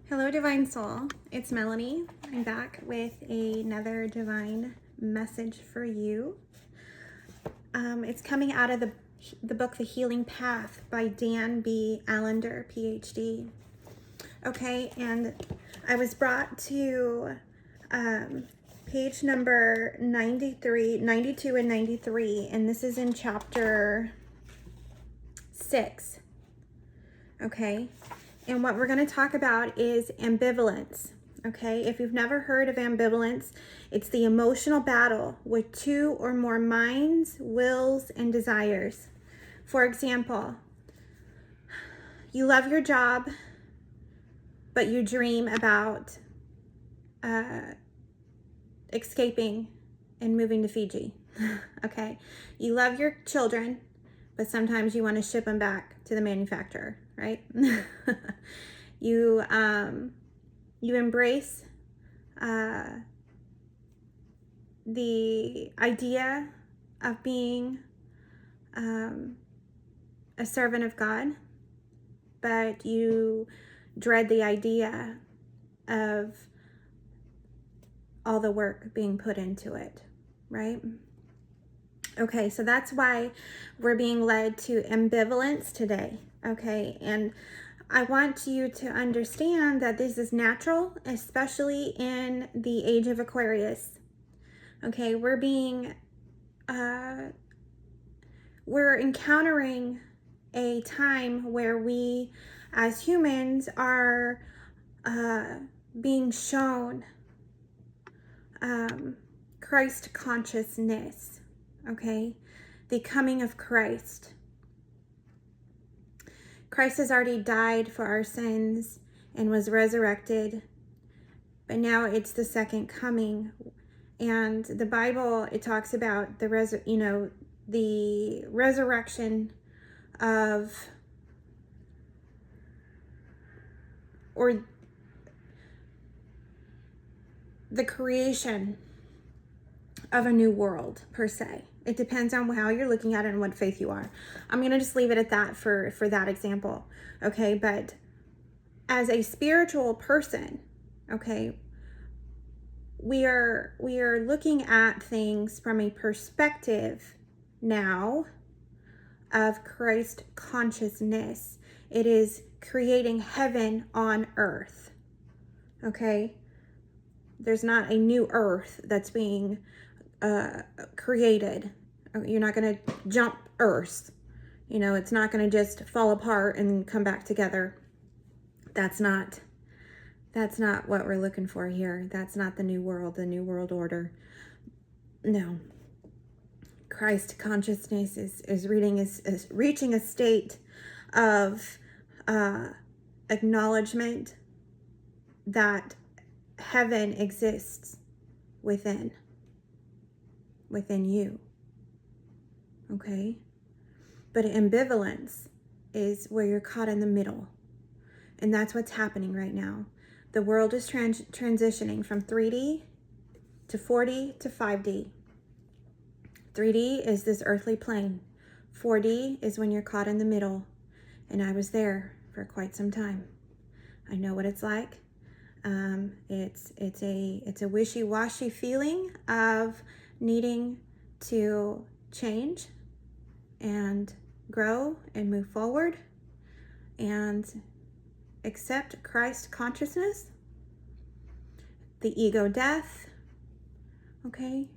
Hello, Divine Soul. It's Melanie. I'm back with another divine message for you. It's coming out of the book The Healing Path by Dan B. Allender, PhD. Okay, and I was brought to page number 92 and 93, and this is in chapter 6. Okay. And what we're going to talk about is ambivalence. Okay, if you've never heard of ambivalence, it's the emotional battle with two or more minds, wills, and desires. For example, you love your job, but you dream about escaping and moving to Fiji. Okay, you love your children, but sometimes you want to ship them back to the manufacturer, right? You embrace the idea of being a servant of God, but you dread the idea of all the work being put into it, right? Okay, so that's why we're being led to ambivalence today, okay? And I want you to understand that this is natural, especially in the age of Aquarius. Okay, we're encountering a time where we, as humans, are being shown Christ consciousness, okay? The coming of Christ. Christ has already died for our sins and was resurrected, but now it's the second coming. And the Bible, it talks about the resurrection of, or the creation of a new world, per se. It depends on how you're looking at it and what faith you are. I'm going to just leave it at that for that example, okay? But as a spiritual person, okay, we are looking at things from a perspective now of Christ consciousness. It is creating heaven on earth, okay? There's not a new earth that's being created. You're not going to jump earths. It's not going to just fall apart and come back together. That's not what we're looking for here. That's not the new world, the new world order. No. Christ consciousness is reaching a state of acknowledgement that heaven exists within you, okay? But ambivalence is where you're caught in the middle, and that's what's happening right now. The world is transitioning from 3D to 4D to 5D. 3D is this earthly plane. 4D is when you're caught in the middle, and I was there for quite some time. I know what it's like. It's a wishy-washy feeling of needing to change and grow and move forward and accept Christ consciousness, the ego death, okay,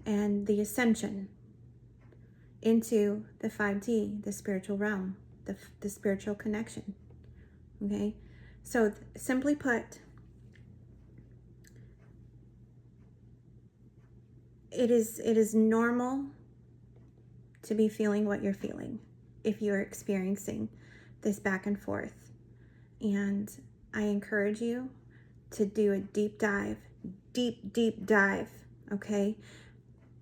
and the ascension into the 5D, the spiritual realm, the spiritual connection, okay? So simply put, it is normal to be feeling what you're feeling if you're experiencing this back and forth. And I encourage you to do a deep dive, okay?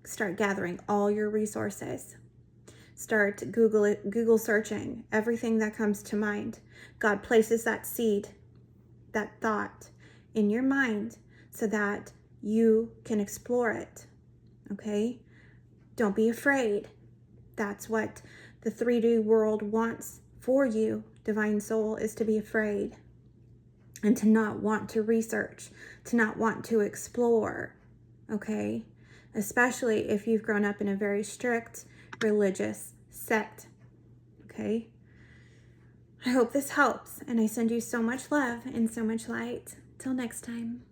Start gathering all your resources. Start Google searching everything that comes to mind. God places that seed, that thought in your mind so that you can explore it. Okay? Don't be afraid. That's what the 3D world wants for you, divine soul, is to be afraid. and to not want to research, to not want to explore, okay? Especially if you've grown up in a very strict religious sect, okay? I hope this helps, and I send you so much love and so much light. Till next time.